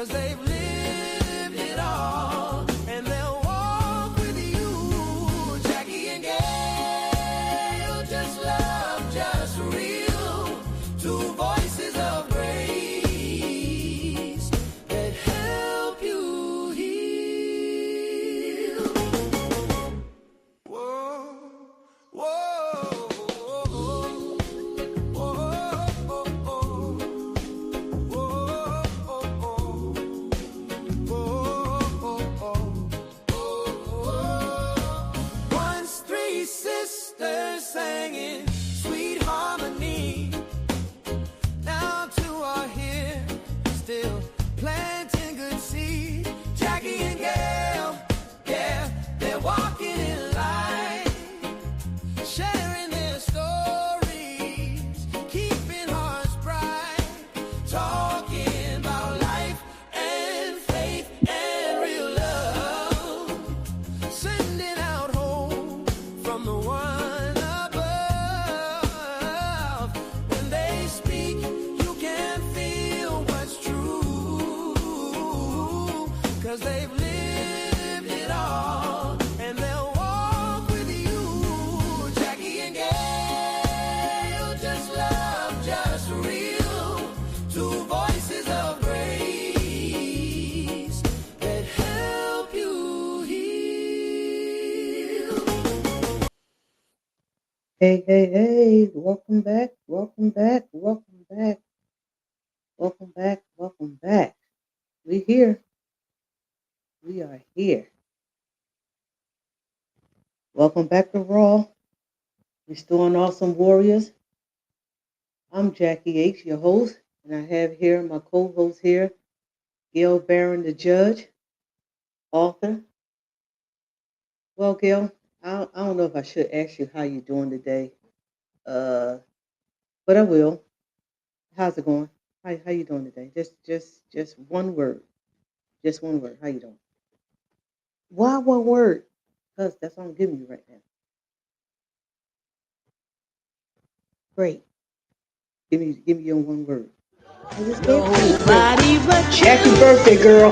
'cause they've lived it all, and they'll walk with you. Jackie and Gail, just love, just real. Two voices of grace that help you heal. Whoa, whoa, whoa, once three sisters sang in sweet harmony. Now two are here, still planting good seed. Jackie and Gail, yeah, they're walking in light, sharing their stories, keeping hearts bright, talking about life and faith and real love, sending out hope from the one above. When they speak, you can feel what's true, 'cause they've lived it all, and they'll walk with you. Jackie and Gail, just love, just real. Two voices of grace that help you heal. Hey, hey, hey, welcome back, welcome back, welcome back, welcome back, welcome back. We here, we are here. Welcome back to Raw, Restoring Awesome Warriors. I'm Jackie H., your host, and I have here my co-host here, Gail Barron, the judge, author. Well, Gail, I don't know if I should ask you how you doing today, uh, but I will. How's it going? How you doing today? Just one word. Just one word. How you doing? Why one word? Because that's what I'm giving you right now. Great. Give me your one word. I just gave it to you. Nobody but you. Happy birthday, girl.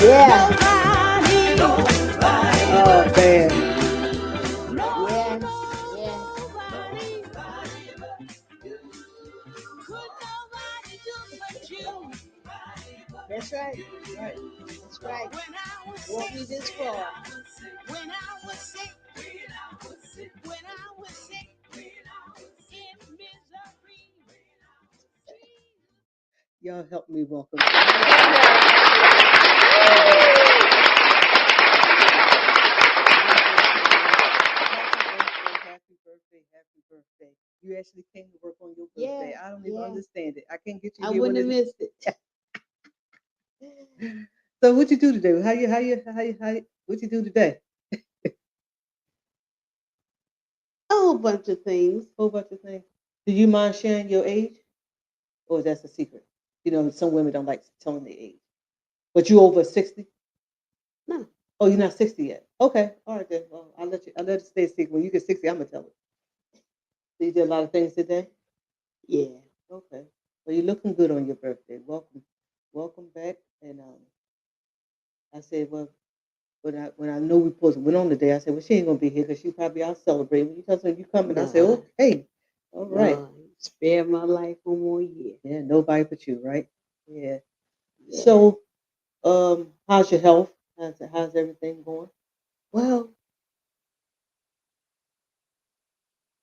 Yeah. Nobody. Oh man. Nobody. Yeah. Could nobody do but you. That's right. Right. That's right. When I was Walk me sick. this far. When I was sick. When I was sick. In misery. Y'all help me welcome. Happy birthday, happy birthday. You actually came to work on your birthday. Yeah, I don't even yeah. understand it. I can't get you I here wouldn't have when missed it. So what you do today? What you do today? A whole bunch of things. Whole bunch of things. Do you mind sharing your age? Or that's a secret? You know, some women don't like telling their age. But you over 60? No. Oh, you're not 60 yet. Okay. All right then. Well, I'll let it stay a secret. When you get 60, I'm gonna tell it. So you did a lot of things today? Yeah. Okay. Well, you're looking good on your birthday. Welcome back. And I said, well, when I know we supposed to went on today, I said, well, she ain't gonna be here because she probably out celebrating. When you tell her you coming, I said, Nah. okay, all right. Spare my life one more year. Yeah, nobody but you, right? Yeah. Yeah. So, how's your health? How's everything going? Well,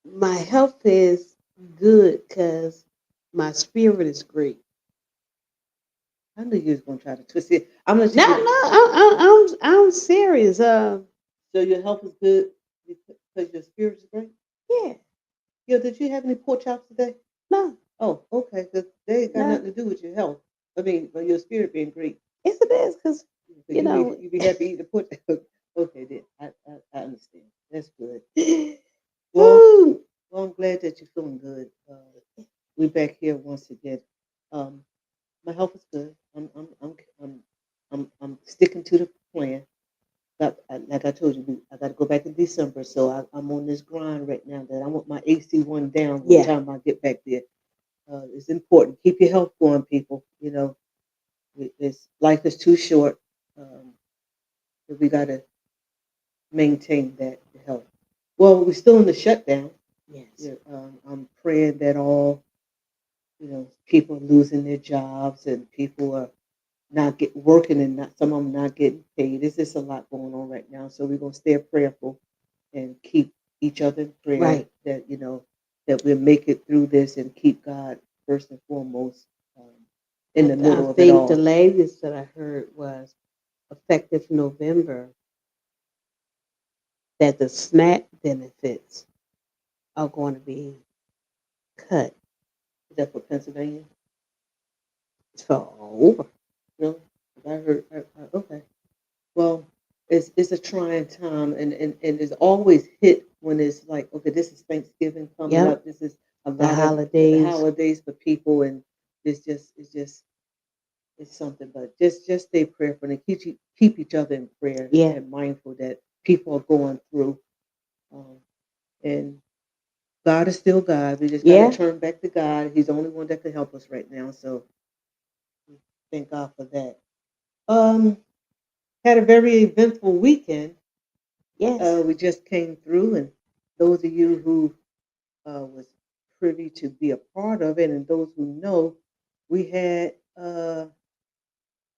my health is good because my spirit is great. I knew you was gonna try to twist it. I'm gonna let No, you no, get. I'm serious. So your health is good because your spirit is great. Yeah, Yo, did you have any pork chops today? no, Oh, okay. Because they ain't got no. nothing to do with your health. I mean, well, your spirit being great. Yes, it is because you know. You be happy eating the pork. Okay, then I understand. That's good. Well, Ooh, well, I'm glad that you're feeling good. We're back here once again. Um, my health is good. I'm sticking to the plan. Like I told you, I got to go back in December, so I'm on this grind right now that I want my AC one down. One yeah, time I get back there, is important. Keep your health going, people. You know, life is too short. Um, but we got to maintain that health. Well, we're still in the shutdown. Yes. Yeah, I'm praying that all people are losing their jobs and people are not get working and not some of them not getting paid. There's just a lot going on right now, so we're gonna stay prayerful and keep each other in prayer Right. that that we'll make it through this and keep God first and foremost in the I middle of it think the all. latest that I heard was effective November that the SNAP benefits are going to be cut. Is that for Pennsylvania? It's for all over. No, I heard. Okay. Well, it's a trying time, and it's always hit when it's like, okay, this is Thanksgiving coming Yep. up. This is a The lot of holidays. holidays for people, and it's just it's something. But just stay prayerful and keep each other in prayer Yeah. and mindful that people are going through. Um, and God is still God. We just got to Yeah. turn back to God. He's the only one that can help us right now. So thank God for that. Um, had a very eventful weekend. Yes. We just came through, and those of you who was privy to be a part of it, and those who know, we had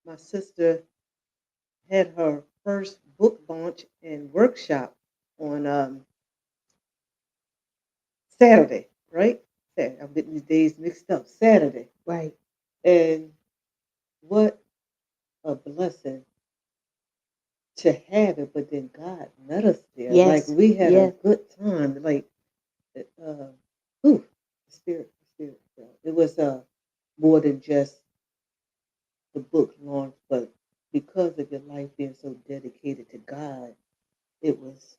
my sister had her first book launch and workshop on Saturday, right? Saturday. I'm getting these days mixed up. Saturday, Right. and what a blessing to have it. But then God met us there. Like Yes. we had a Yes. good time. Like uh, whew, the spirit. It was more than just the book launch, but because of your life being so dedicated to God, it was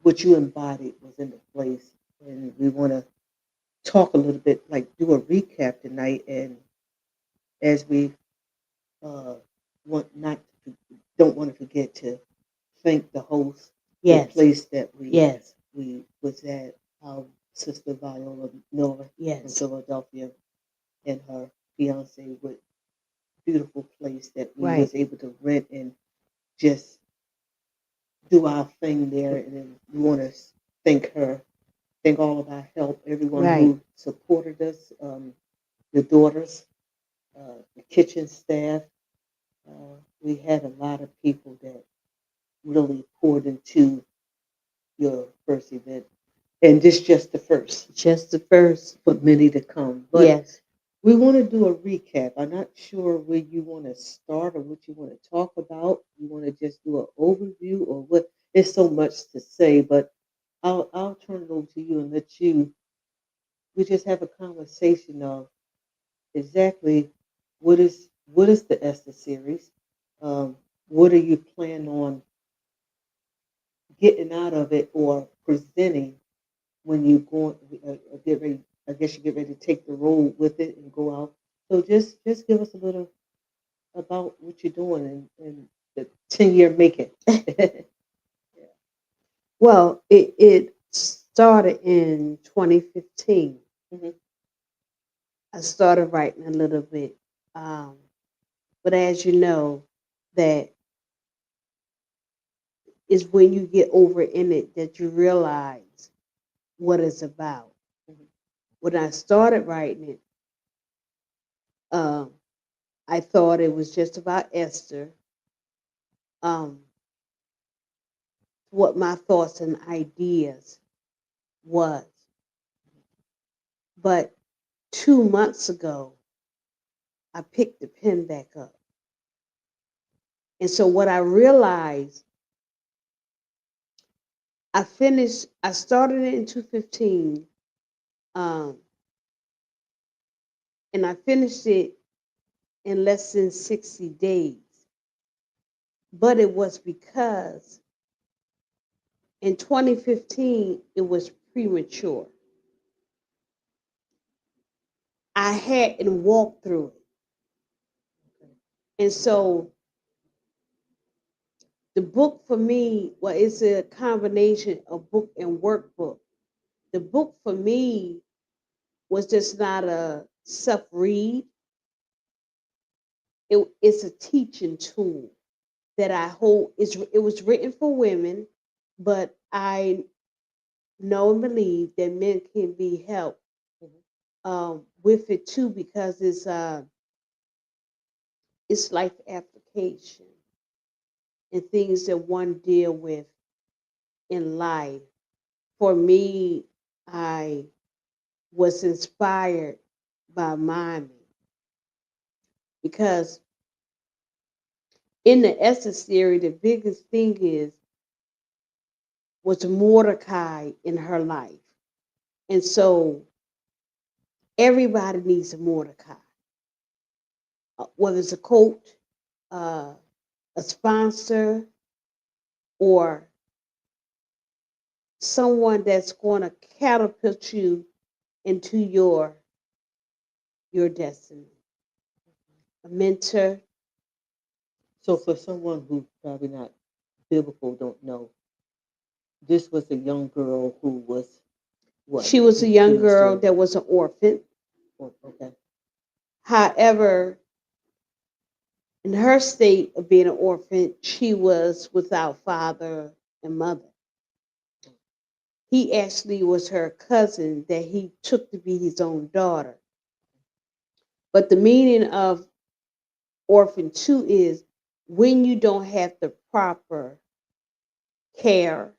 what you embodied was in the place. And we want to talk a little bit, like do a recap tonight. And as we uh, want not to, don't want to forget to thank the host, the Yes. place that Yes. we was at, our sister Viola Miller from Yes. Philadelphia and her fiance with beautiful place that we Right. was able to rent and just do our thing there. And then we want to thank her, thank all of our help, everyone Right. who supported us, the daughters, the kitchen staff. We had a lot of people that really poured into your first event. And this just the first, Just the first. but many to come. But Yes. we want to do a recap. I'm not sure where you want to start or what you want to talk about. You want to just do an overview or what? There's so much to say, but I'll turn it over to you and let you. We just have a conversation of exactly what is the Esther series. What are you planning on getting out of it or presenting when you go get ready? I guess you get ready to take the road with it and go out. So just give us a little about what you're doing and the 10-year making. Yeah. Well, it started in 2015. Mhm. I started writing a little bit, um, but as you know, that is when you get over in it that you realize what it's about. Mhm. When I started writing it, um, I thought it was just about Esther, um, what my thoughts and ideas was. But 2 months ago, I picked the pen back up. And so what I realized, I started it in 2015, um, and I finished it in less than 60 days. But it was because in 2015, it was premature. I hadn't walked through it. And so the book for me, well, it's a combination of book and workbook. The book for me was just not a self read. It's a teaching tool that I hold. It was written for women, but I know and believe that men can be helped with it too because it's life application and things that one deal with in life. For me, I was inspired by mommy because in the Essence theory, the biggest thing was Mordecai in her life. And so everybody needs a Mordecai, whether it's a coach, uh, a sponsor, or someone that's going to catapult you into your destiny. A mentor. So for someone who's probably not biblical, don't know, this was a young girl who was what? She was a young girl Experiencing. that was an orphan. Oh, okay. However, in her state of being an orphan, she was without father and mother. He actually was her cousin that he took to be his own daughter. But the meaning of orphan too is when you don't have the proper care,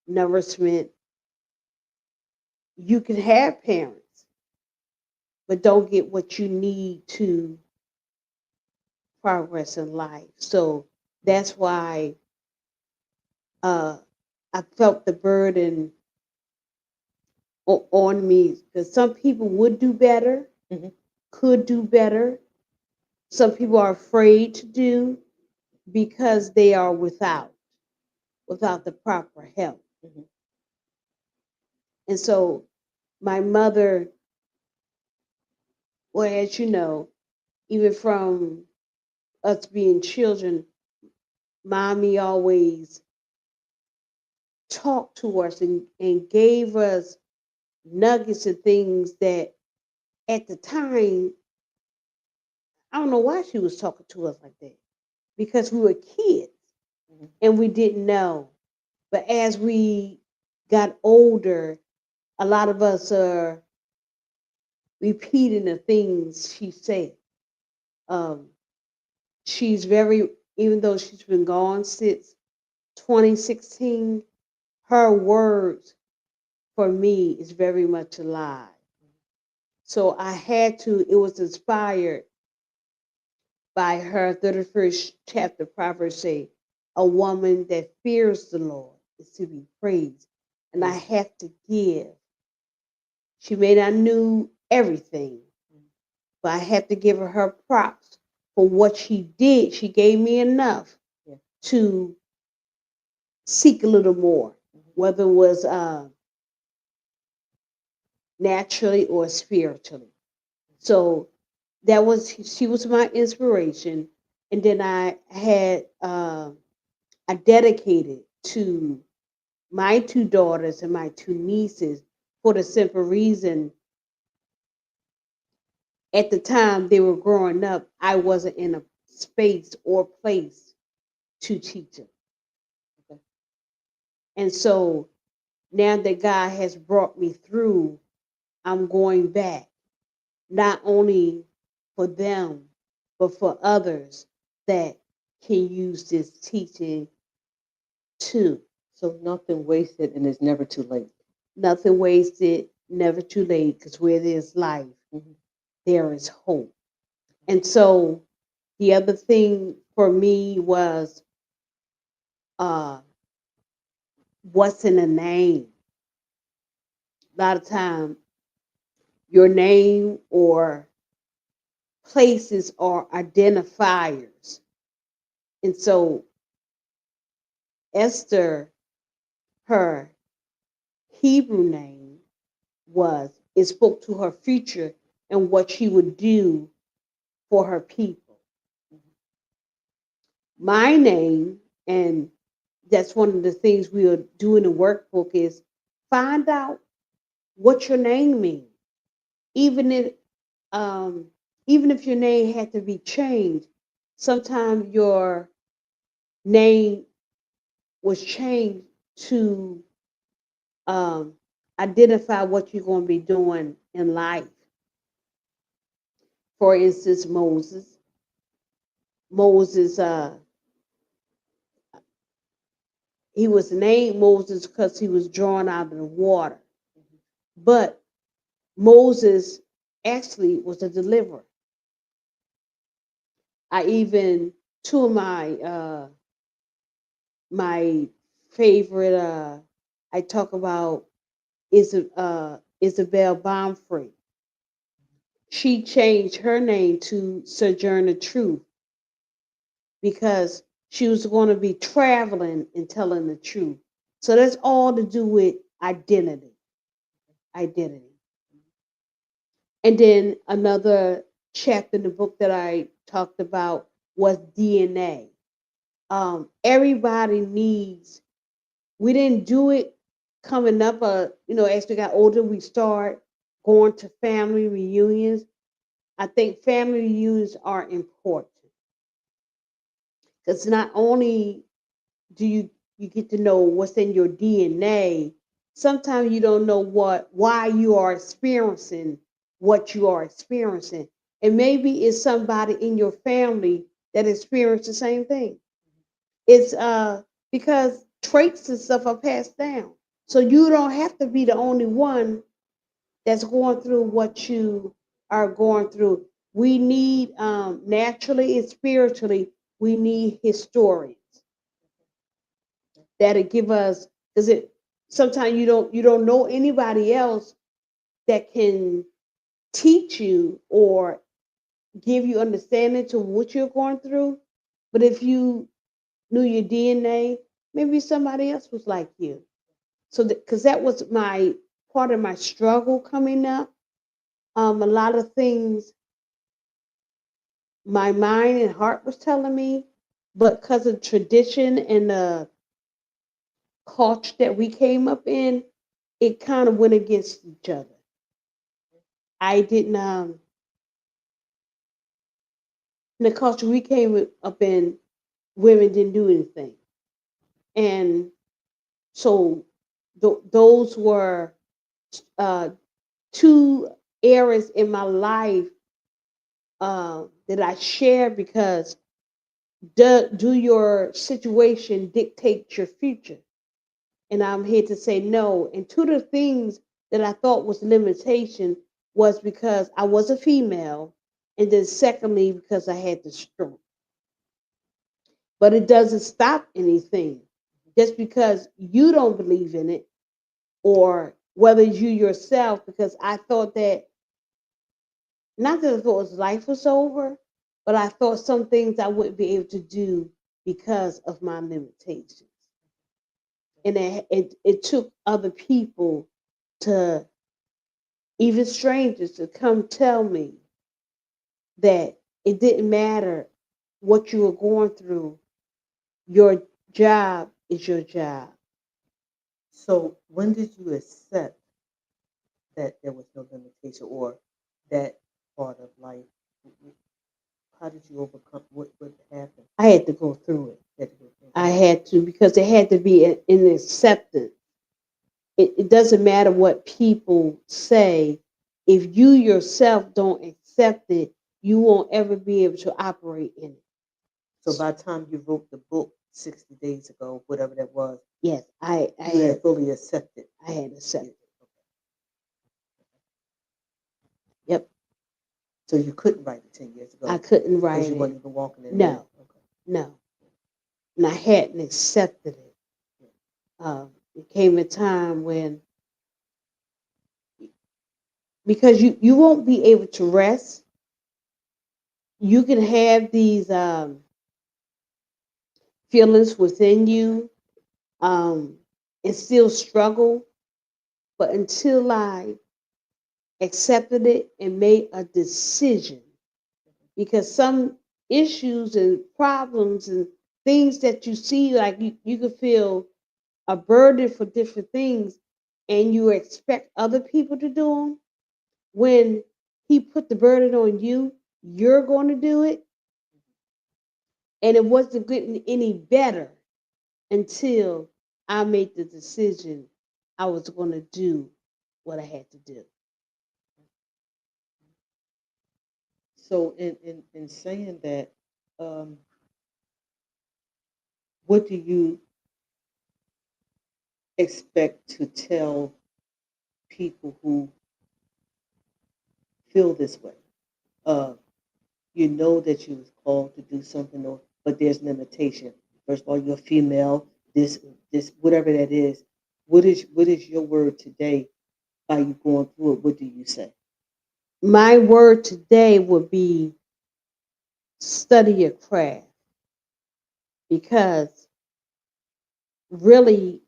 nourishment, you can have parents, but don't get what you need to progress in life. So that's why uh, I felt the burden on me because some people would do better, Mhm. could do better. Some people are afraid to do because they are without the proper help. Mhm. And so my mother, well, as you know, even from us being children, mommy always talked to us and gave us nuggets of things that at the time, I don't know why she was talking to us like that because we were kids Mhm. and we didn't know. But as we got older, a lot of us are repeating the things she said. Um, she's very, even though she's been gone since 2016, her words for me is very much alive. So I had to, it was inspired by her 31st chapter, Proverbs say, a woman that fears the Lord is to be praised. And I have to give. She may not knew everything, but I have to give her props for what she did. She gave me enough Yeah. to seek a little more, whether it was naturally or spiritually. So that was she was my inspiration, and then I dedicated to my two daughters and my two nieces for the simple reason at the time they were growing up, I wasn't in a space or place to teach them. Okay. And so now that God has brought me through, I'm going back, not only for them, but for others that can use this teaching too. So nothing wasted and it's never too late. Nothing wasted, never too late, because where there's life, Mhm. there is hope. And so the other thing for me was uh, what's in a name. A lot of time, your name or places are identifiers. And so Esther, her Hebrew name it spoke to her future and what she would do for her people. My name, and that's one of the things we are doing in the workbook is find out what your name means. even if um, even if your name had to be changed, sometimes your name was changed to um, identify what you're going to be doing in life. For instance, Moses. Moses, he was named Moses because he was drawn out of the water. But Moses actually was a deliverer. I even two of my favorite I talk about is Isabel Baumfree. She changed her name to Sojourner Truth because she was going to be traveling and telling the truth. So that's all to do with identity. Identity. And then another chapter in the book that I talked about was DNA. Everybody needs, we didn't do it coming up, as we got older, we start going to family reunions. I think family reunions are important because not only do you get to know what's in your DNA, sometimes you don't know why you are experiencing what you are experiencing. And maybe it's somebody in your family that experienced the same thing. It's because traits and stuff are passed down. So you don't have to be the only one that's going through what you are going through. We need naturally and spiritually, we need historians that'll give us, because it sometimes you don't know anybody else that can teach you or give you understanding to what you're going through. But if you knew your DNA, maybe somebody else was like you. So because that was my part of my struggle coming up. A lot of things my mind and heart was telling me, but because of tradition and the culture that we came up in, it kind of went against each other. I didn't in the culture we came up in, women didn't do anything, and so those were uh, two eras in my life that I share because do your situation dictate your future? And I'm here to say no. And two of the things that I thought was limitation was because I was a female, and then secondly because I had the stroke. But it doesn't stop anything. Just because you don't believe in it, or whether you yourself, because I thought that, not that I thought his life was over, but I thought some things I wouldn't be able to do because of my limitations. And it took other people to, even strangers, to come tell me that it didn't matter what you were going through, your job is your job. So when did you accept that there was no limitation or that part of life? How did you overcome what happened? I had to go through it. You had to go through I had to, because it had to be an acceptance. It doesn't matter what people say. If you yourself don't accept it, you won't ever be able to operate in it. So by the time you wrote the book 60 days ago, whatever that was, Yes, I you had had fully accepted. I had accepted. it. Yep, So you couldn't write it 10 years I ago couldn't because write you it. weren't even walking in there. No, no, and I hadn't accepted it. It came a time when, because you won't be able to rest. You can have these feelings within you, um, and still struggle. But until I accepted it and made a decision, because some issues and problems and things that you see, like you could feel a burden for different things, and you expect other people to do them. when he put the burden on you, you're going to do it. And it wasn't getting any better until I made the decision I was going to do what I had to do. So in saying that, um, what do you expect to tell people who feel this way? Uh, you know that you was called to do something, or, but there's limitation. First of all, you're female. This, whatever that is. What is your word today? By you going through it, what do you say? My word today would be study your craft, because really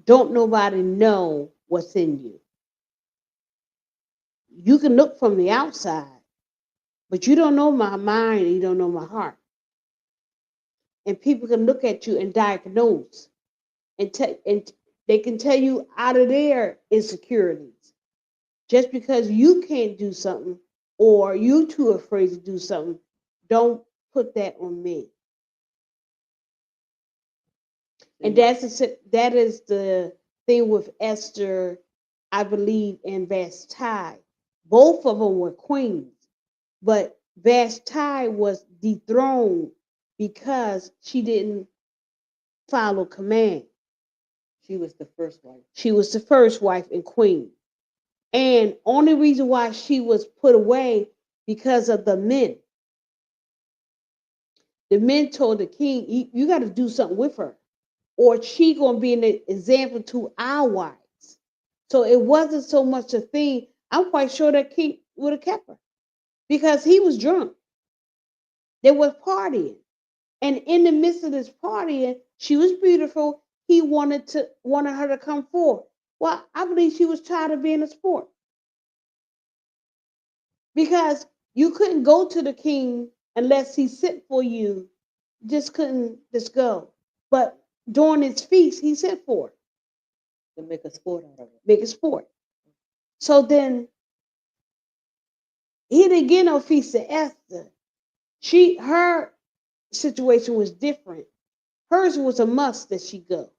don't nobody know what's in you. You can look from the outside, but you don't know my mind and you don't know my heart. And people can look at you and diagnose and they can tell you out of their insecurities. Just because you can't do something or you too afraid to do something, don't put that on me. And that is the thing with Esther, I believe, and Vashti. Both of them were queens, but Vashti was dethroned because she didn't follow command. She was the first wife. She was the first wife and queen. And only reason why she was put away because of the men. The men told the king, you got to do something with her, or she going to be an example to our wives. So it wasn't so much a thing. I'm quite sure that king would have kept her because he was drunk. They was partying. And in the midst of this partying, she was beautiful. He wanted her to come forth. Well, I believe she was tired of being a sport. Because you couldn't go to the king unless he sent for you. Just couldn't just go. But during his feast, he sent for her. To make a sport out of it. Make a sport. So then he didn't get no feast to Esther. Her situation was different. Hers was a must that she go,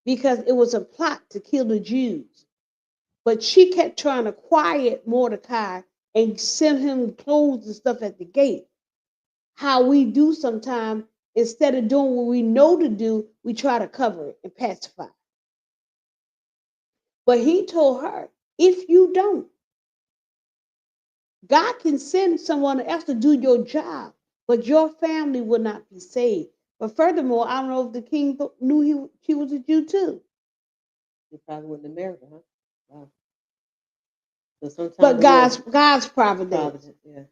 because it was a plot to kill the Jews. But she kept trying to quiet Mordecai and send him clothes and stuff at the gate. How we do sometimes, instead of doing what we know to do, we try to cover it and pacify. But he told her, if you don't, God can send someone else to do your job, but your family will not be saved. But furthermore, I don't know if the king knew she was a Jew too. You probably wouldn't have married her, huh? Wow. So sometimes But God's providence. Yeah.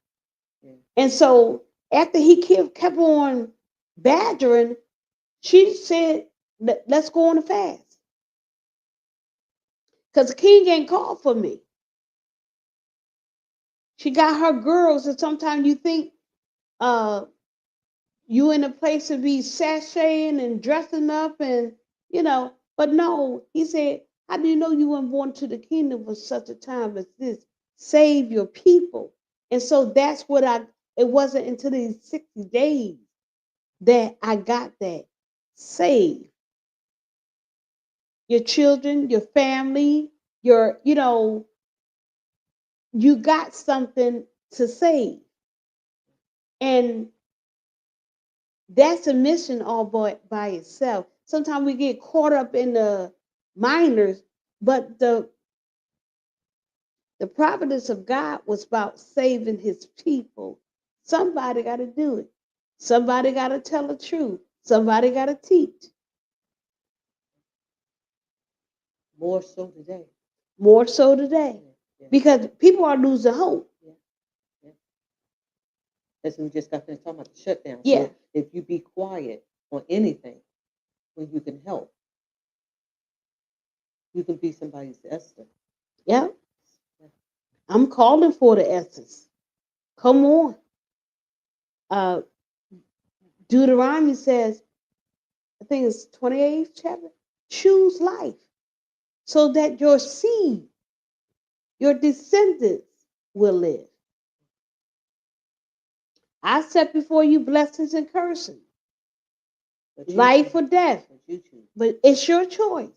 Yeah. And so after he kept on badgering, she said, let's go on a fast. Because the king ain't called for me. She got her girls, and sometimes you think you in a place to be sashaying and dressing up and, but no, he said, how do you know you weren't born to the kingdom for such a time as this? Save your people. And so that's what it wasn't until these 60 days that I got that. Save your children, your family, you got something to save. And that's a mission all by itself. Sometimes we get caught up in the minors, but the providence of God was about saving his people. Somebody got to do it. Somebody got to tell the truth. Somebody got to teach. More so today. More so today. Yeah. Because people are losing hope. Yeah. Yeah. That's what we just got finished talking about, the shutdown. Yeah. So if you be quiet on anything, when you can help, you can be somebody's Esther. Yeah. I'm calling for the Esters. Come on. Deuteronomy says, I think it's 28th chapter, choose life so that your seed Your descendants will live. I set before you blessings and cursing, life or death. But it's your choice.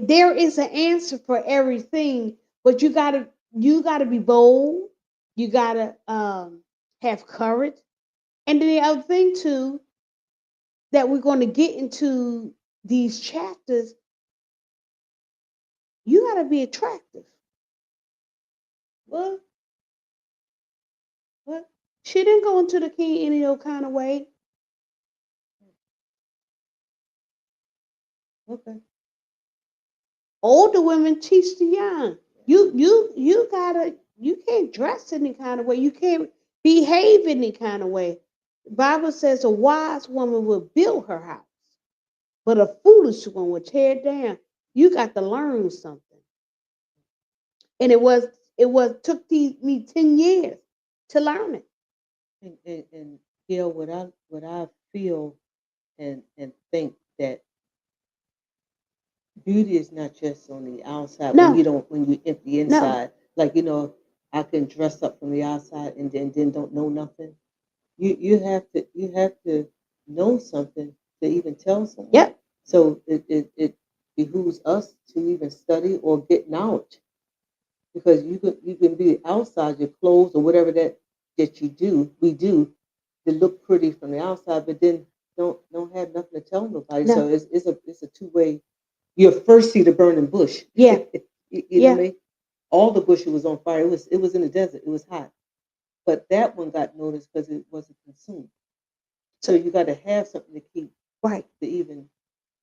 There is an answer for everything, but you gotta be bold. You gotta have courage. And then the other thing too that we're going to get into these chapters, you gotta be attractive. What? What? She didn't go into the king any old kind of way. Okay. Older women teach the young. You can't dress any kind of way. You can't behave any kind of way. The Bible says a wise woman will build her house, but a foolish one will tear it down. You got to learn something. And it was took me 10 years to learn it. And Gail, what I feel and think that beauty is not just on the outside No. when you empty inside. Like I can dress up from the outside and then don't know nothing. You have to know something to even tell someone. Yep. So it behooves us to even study or get knowledge, because you can be outside your clothes or whatever that we do to look pretty from the outside, but then don't have nothing to tell nobody. No. So it's a two-way. You'll first see the burning bush. Yeah. You know what I mean? All the bush was on fire. It was in the desert. It was hot, but that one got noticed because it wasn't consumed. So you got to have something to keep Right. to even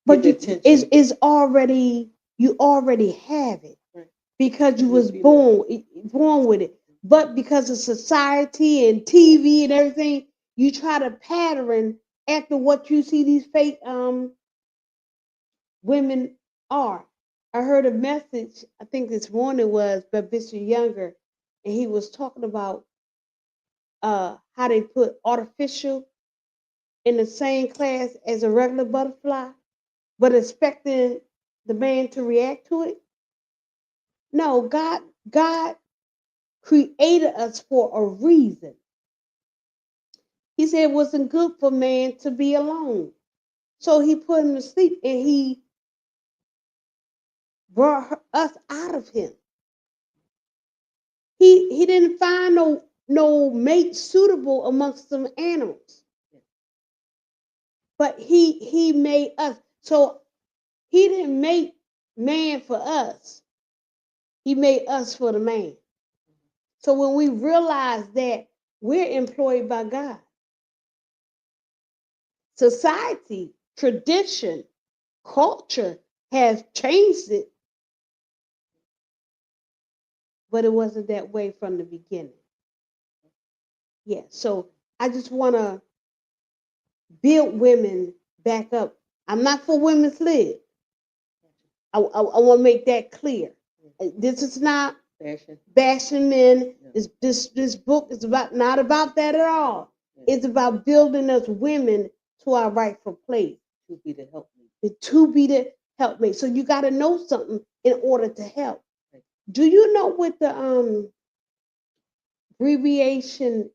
But get the attention. is already you already have it Right. because you You was be born with it. But because of society and TV and everything, you try to pattern after what you see these fake women are. I heard a message, I think this morning was by Bishop Younger, and he was talking about how they put artificial in the same class as a regular butterfly, but expecting the man to react to it. No, God created us for a reason. He said it wasn't good for man to be alone. So he put him to sleep and he brought us out of him. He didn't find no mate suitable amongst some animals. But he made us. So he didn't make man for us. He made us for the man. So when we realize that we're employed by God, society, tradition, culture has changed it, but it wasn't that way from the beginning. Yeah. So I just want to build women back up. I'm not for women's lib. I want to make that clear. This is not fashion. bashing men. No. This book is not about that at all. It's about building us women to our rightful place. To be the help me. To be the helpmate. So you got to know something in order to help. Do you know what the abbreviation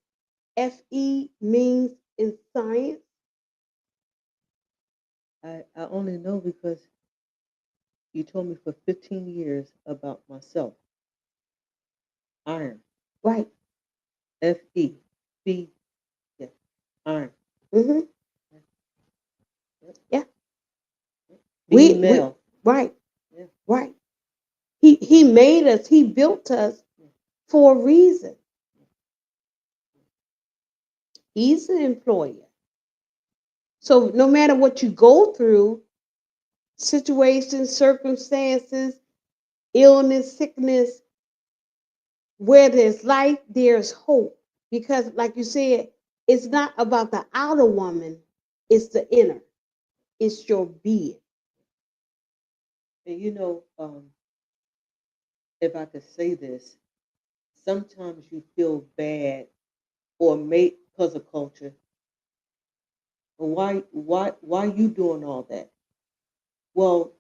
FE means in science? I only know because you told me for 15 years about myself. Iron. Right. F-E. B. Yeah. Iron. Mm-hmm. Yep. Yeah. Being male. Right. Yeah. Right. He made us, he built us for a reason. He's an employer. So no matter what you go through, situations, circumstances, illness, sickness, where there's life, there's hope. Because, like you said, it's not about the outer woman, it's the inner, it's your being. And if I could say this, sometimes you feel bad or made because of culture. Why you doing all that? Well,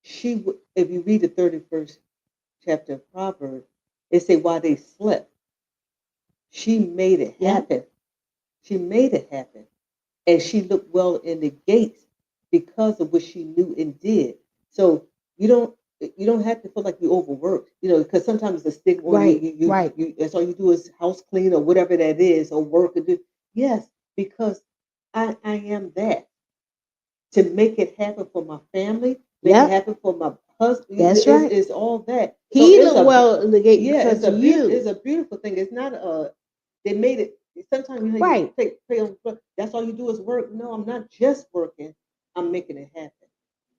if you read the 31st chapter of Proverbs, it say while they slept, she made it Yeah. happen. She made it happen. And she looked well in the gates because of what she knew and did. So you don't have to feel like you overworked, because sometimes the stigma on you, Right, right. that's all you do is house clean or whatever that is, or work or do. Yes, because I am that to make it happen for my family, make it Yep, happen for my husband. that's right. It's all that. So He it's looked a well in the gate yeah, because of you. it's a beautiful thing. It's not a they made it. Sometimes you Right. pray on. That's all you do is work. No, I'm not just working. I'm making it happen.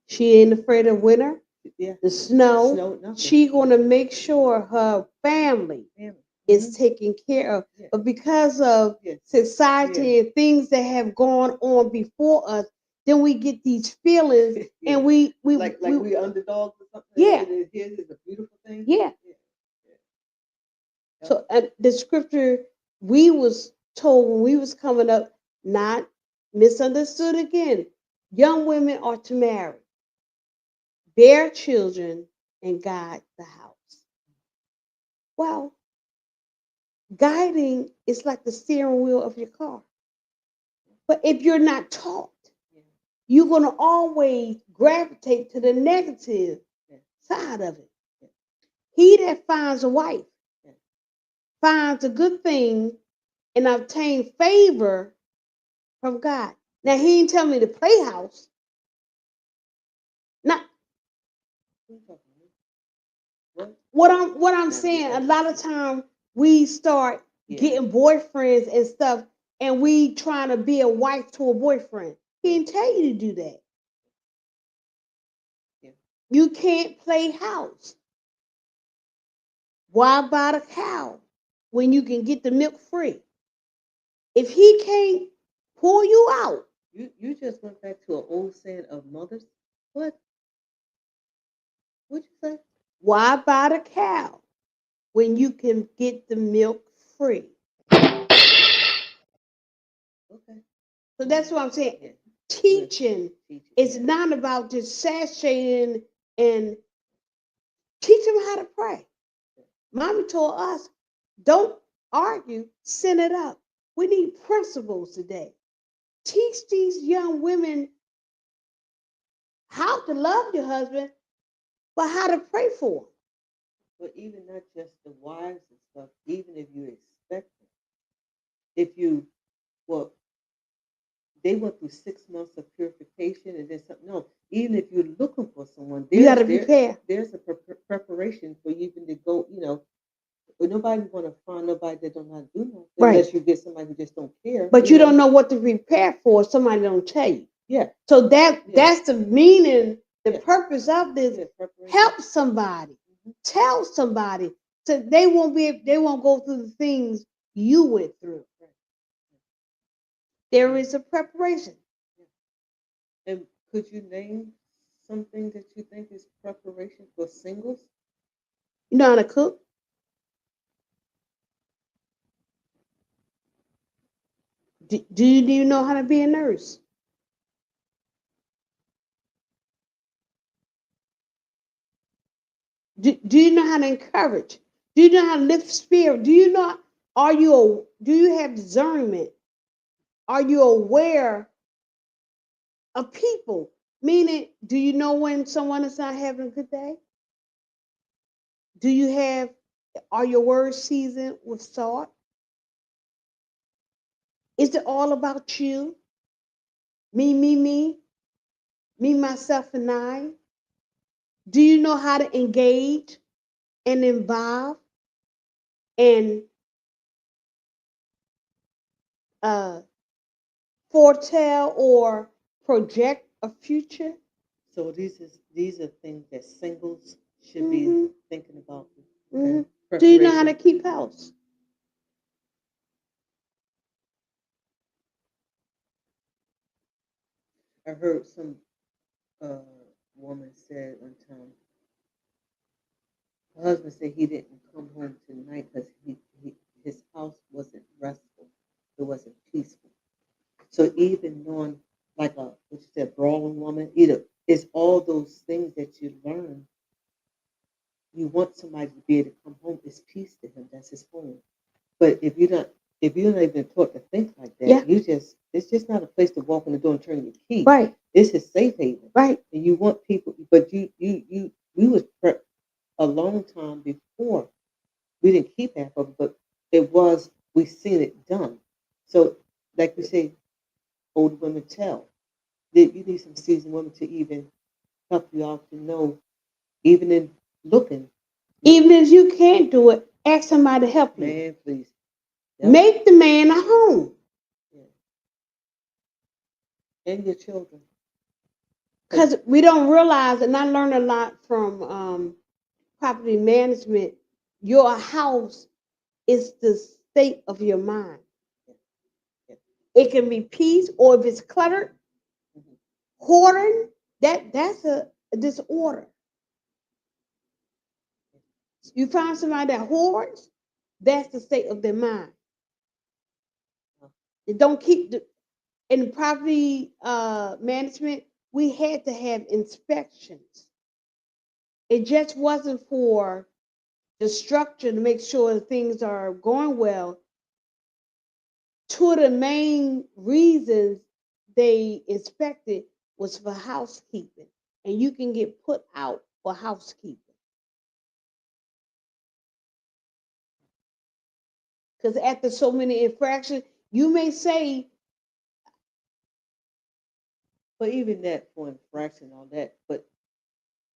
She ain't afraid of winter, Yeah, the snow. snow, nothing. She gonna make sure her family Family. is taken care of. Yeah. But because of Yes. society and things that have gone on before us, then we get these feelings Yeah. and we like we underdogs or something. Yeah. And here's a beautiful thing. yeah. Yeah. So the scripture we was told when we was coming up, not misunderstood again. Young women are to marry, bear children, and guide the house. Well, guiding is like the steering wheel of your car. But if you're not taught, you're going to always gravitate to the negative side of it. He that finds a wife finds a good thing and obtain favor from God. Now, he ain't telling me to play house. Not what I'm saying. A lot of time we start getting boyfriends and stuff, and we trying to be a wife to a boyfriend. He didn't tell you to do that. You can't play house. Why buy the cow when you can get the milk free? If he can't pull you out, you just went back to an old saying of mothers. What? What'd you say? why buy the cow when you can get the milk free? Okay. So that's what I'm saying. Yeah. Teaching is Yeah. not about just satiating and teach them how to pray. Mommy told us, don't argue, send it up. We need principles today. Teach these young women how to love your husband, but how to pray for him. But even not just the wives and stuff, even if you expect it, if you, well, they went through 6 months of purification and then something. No, even if you're looking for someone, You got to prepare. There's a preparation for you even to go, but nobody want to find nobody that don't know how to do nothing unless you get somebody who just don't care. But you don't know what to prepare for. Somebody don't tell you. Yeah. So that's the meaning, the purpose of this. Help somebody, tell somebody, so they won't go through the things you went through. There is a preparation. And could you name something that you think is preparation for singles? You know how to cook? Do you know how to be a nurse? Do you know how to encourage? Do you know how to lift spirit? Do you know? Do you have discernment? Are you aware of people? Meaning, do you know when someone is not having a good day? Are your words seasoned with salt? Is it all about you? Me, myself, and I? Do you know how to engage and involve and foretell or project a future? So these are things that singles should be thinking about. Okay. Do you know how to keep house? I heard some woman said one time, her husband said he didn't come home tonight because his house wasn't restful, it wasn't peaceful. So even knowing, like what you said, brawling woman, it's all those things that you learn you want somebody to be able to come home. It's peace to him. That's his home. But if you're not even taught to think like that, Yeah. it's just not a place to walk in the door and turn your key. Right. It's his safe haven. Right. And you want people, but we was a long time before. We didn't keep half of it, but we seen it done. So, like we say, older women tell that you need some seasoned women to even help you out to know, even in looking, Even if you can't do it, ask somebody to help you. man, please. Yep. Make the man a home. Yeah. And your children. Because we don't realize, and I learned a lot from property management, your house is the state of your mind. Yeah. It can be peace, or if it's cluttered, Mhm. hoarding, that's a disorder. You find somebody that hoards, that's the state of their mind. They don't keep in property management. We had to have inspections. It just wasn't for the structure to make sure things are going well. Two of the main reasons they inspected was for housekeeping, and you can get put out for housekeeping. Because after so many infractions, you may say, But even that for infraction, all that, but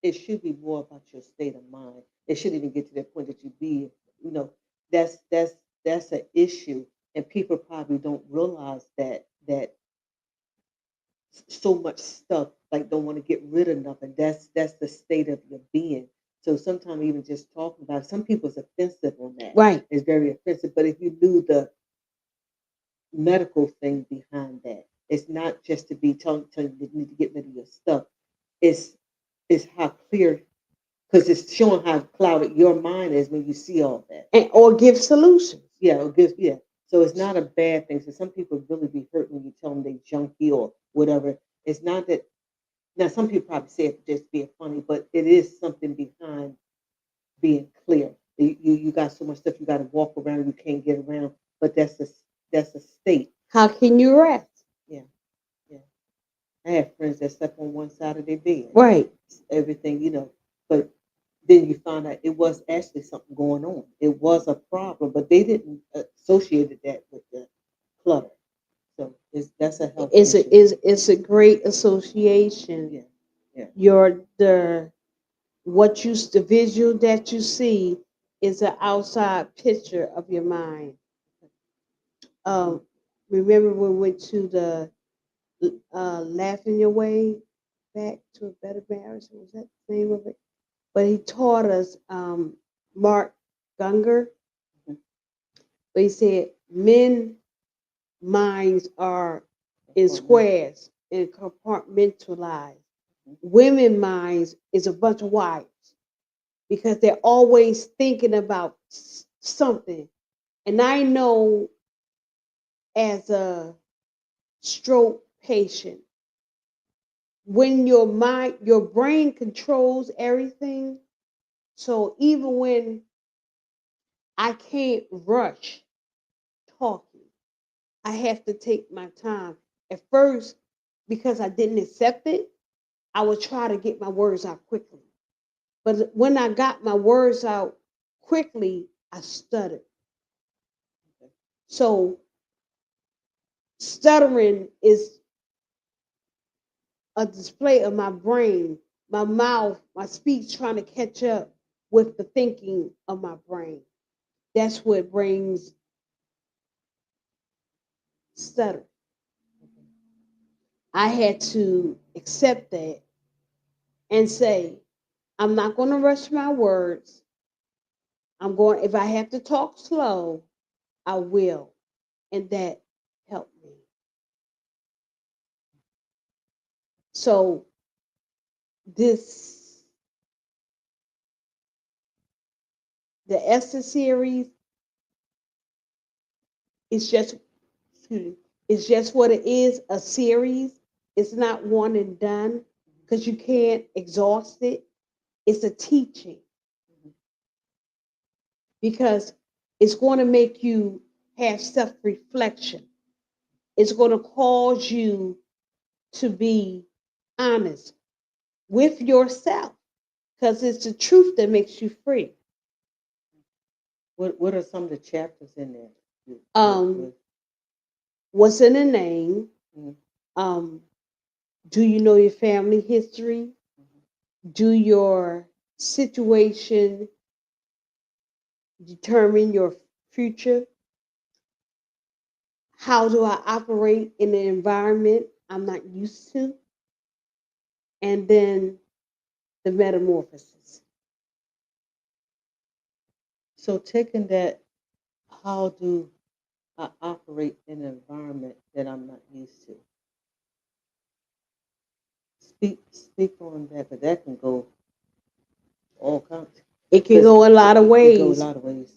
it should be more about your state of mind. It shouldn't even get to that point that you be, you know, that's that's that's an issue, and people probably don't realize that so much stuff like don't want to get rid of nothing. That's the state of your being. So sometimes even just talking about it, some people's offensive on that. right, It's very offensive. But if you knew the medical thing behind that, it's not just to be telling you need to get rid of your stuff. It's it's how clear, because it's showing how clouded your mind is when you see all that. and or give solutions. Yeah, it gives, yeah. So it's not a bad thing. So some people really be hurt when you tell them they junkie or whatever. It's not that. Now some people probably say it just being funny, but it is something behind being clear. You got so much stuff you got to walk around, you can't get around. But that's a state. How can you rest? Yeah, yeah. I have friends that slept on one side of their bed. Right. Everything, but then you find out it was actually something going on. It was a problem, but they didn't associate that with the clutter. So that's a health issue. It's a great association. Yeah, yeah. Your the visual that you see is an outside picture of your mind. Um, Remember when we went to the Laughing Your Way Back to a Better Marriage? Was that the name of it? But he taught us Mark Gunger. Mhm. But he said men minds are in squares and compartmentalized. Mhm. Women minds is a bunch of wires because they're always thinking about something. And I know as a stroke patient, when your brain controls everything. So even when I can't rush talking, I have to take my time. At first, because I didn't accept it, I would try to get my words out quickly. But when I got my words out quickly, I stuttered. So stuttering is a display of my brain, my mouth, my speech trying to catch up with the thinking of my brain. That's what brings stutter. I had to accept that and say, I'm not going to rush my words. If I have to talk slow, I will. And that helped me. So this, the Esther series is just, excuse me, it's just what it is, a series. It's not one and done because you can't exhaust it. It's a teaching. because it's going to make you have self reflection. It's going to cause you to be honest with yourself because it's the truth that makes you free. What are some of the chapters in there? Um, what's in a name? Mhm. Do you know your family history? Do your situation determine your future? How do I operate in an environment I'm not used to? And then the metamorphosis. So taking that, how do I operate in an environment that I'm not used to? Speak on that, but that can go all kinds. It can 'Cause go a lot of it go a ways lot of ways.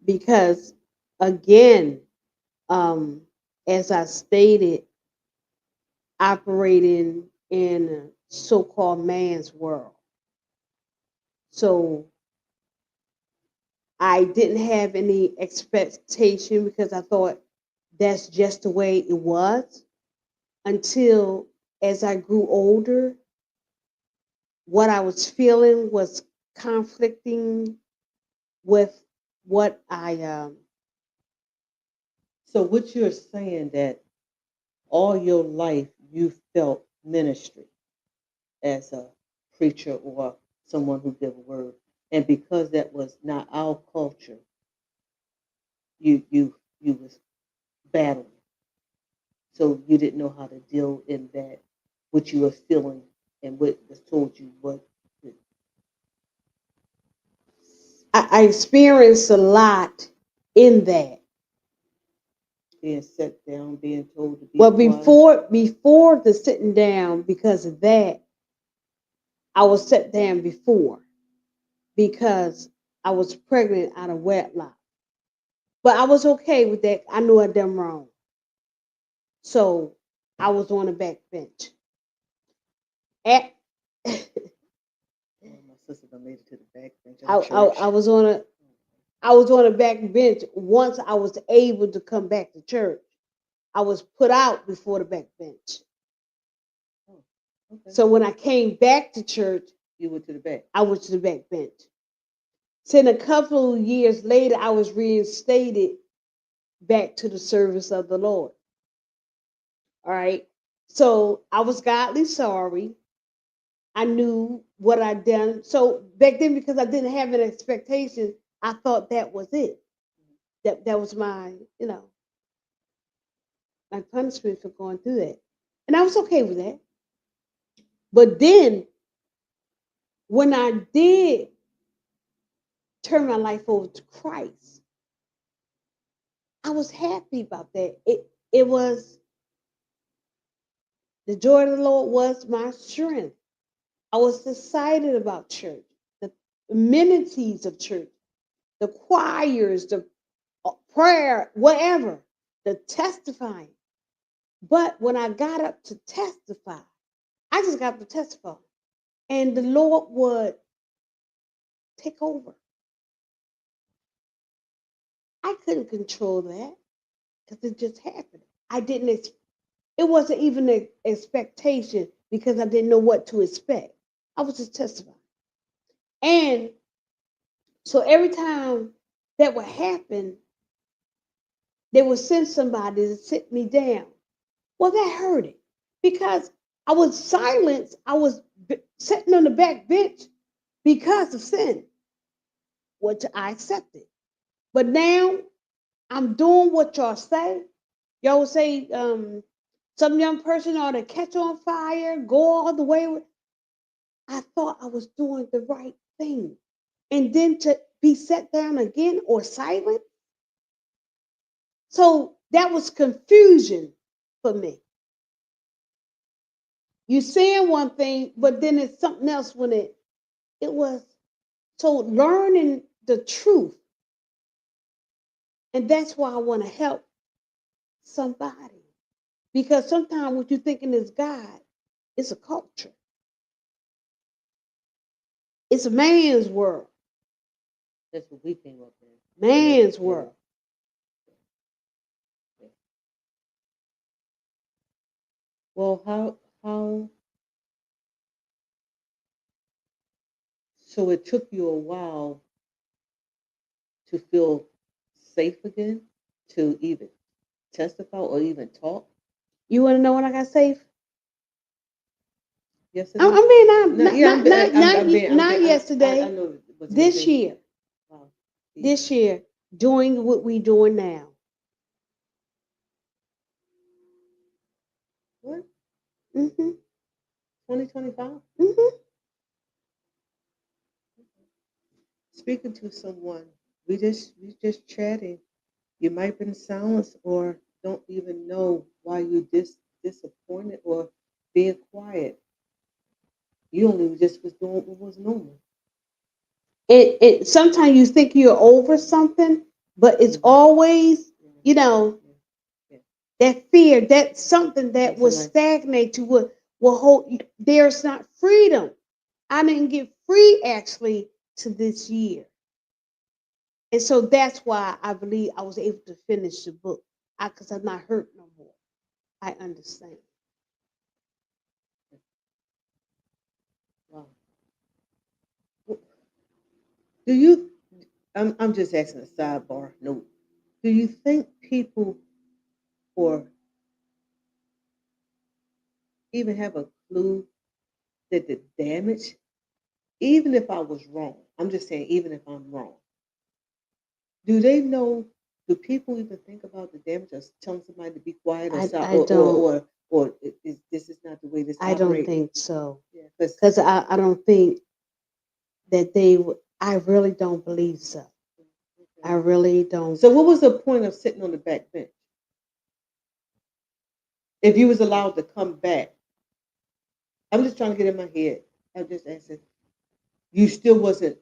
because, again, um, as I stated, operating in a so-called man's world. So I didn't have any expectation because I thought that's just the way it was until as I grew older, what I was feeling was conflicting with what So what you're saying that all your life you felt ministry as a preacher or someone who gave a word, and because that was not our culture, you was battling. So you didn't know how to deal in that, what you were feeling and what was told you what I experienced a lot in that. being set down, being told to be Well, quiet. before the sitting down, because of that, I was set down before because I was pregnant out of wedlock. But I was okay with that. I knew I'd done wrong. So I was on the back bench. At, Oh, my sister done made it to the back bench of I, the I, church. I was on a back bench once I was able to come back to church. I was put out before the back bench. Oh, okay. So when I came back to church, You went to the back. I went to the back bench. So then a couple of years later, I was reinstated back to the service of the Lord. All right. So I was godly sorry. I knew what I'd done. So back then, because I didn't have an expectation, I thought that was it. That was my, my punishment for going through that. And I was okay with that. But then when I did turn my life over to Christ, I was happy about that. It was the joy of the Lord was my strength. I was excited about church, the amenities of church, the choirs, the prayer, whatever, the testifying. But when I got up to testify, I just got to testify. And the Lord would take over. I couldn't control that because it just happened. I didn't, it wasn't even an expectation because I didn't know what to expect. I was just testifying. And so every time that would happen, they would send somebody to sit me down. Well, that hurt it because I was silenced. I was sitting on the back bench because of sin, which I accepted. But now I'm doing what y'all say. Y'all say some young person ought to catch on fire, go all the way. I thought I was doing the right thing. And then to be set down again or silent. So that was confusion for me. You saying one thing, but then it's something else when it was. So learning the truth, and that's why I want to help somebody. Because sometimes what you're thinking is God, it's a culture. It's a man's world. That's what we came up in. Man's Yeah. world. Yeah. Well, how? So it took you a while to feel safe again, to even testify or even talk. You want to know when I got safe? Yesterday. I mean, not No, yeah, not yesterday. I know. Was This yesterday? year, Wow. this year, doing what we doing now. What? Mm-hmm. 2025. Mm-hmm. Speaking to someone, we just chatting. You might be in silence or don't even know why you disappointed or being quiet. You only just was doing what was normal. It sometimes you think you're over something, but it's Mhm. always, Yeah, you know, yeah, yeah. that fear, that's something that That's a was nice. stagnate to what will hold. There's not freedom. I didn't get free actually to this year. And so that's why I believe I was able to finish the book. Because I'm not hurt no more. I understand. Wow. Do you? I'm just asking a sidebar note. Do you think people or even have a clue that the damage, even if I was wrong, I'm just saying, even if I'm wrong, do they know? Do people even think about the damage of telling somebody to be quiet or stop, I don't this is not the way this I don't operates? think so. Yeah, because Because I don't think that I really don't believe so. I really don't. so what was the point of sitting on the back bench if you was allowed to come back? I'm just trying to get in my head. I'm just asking. You still wasn't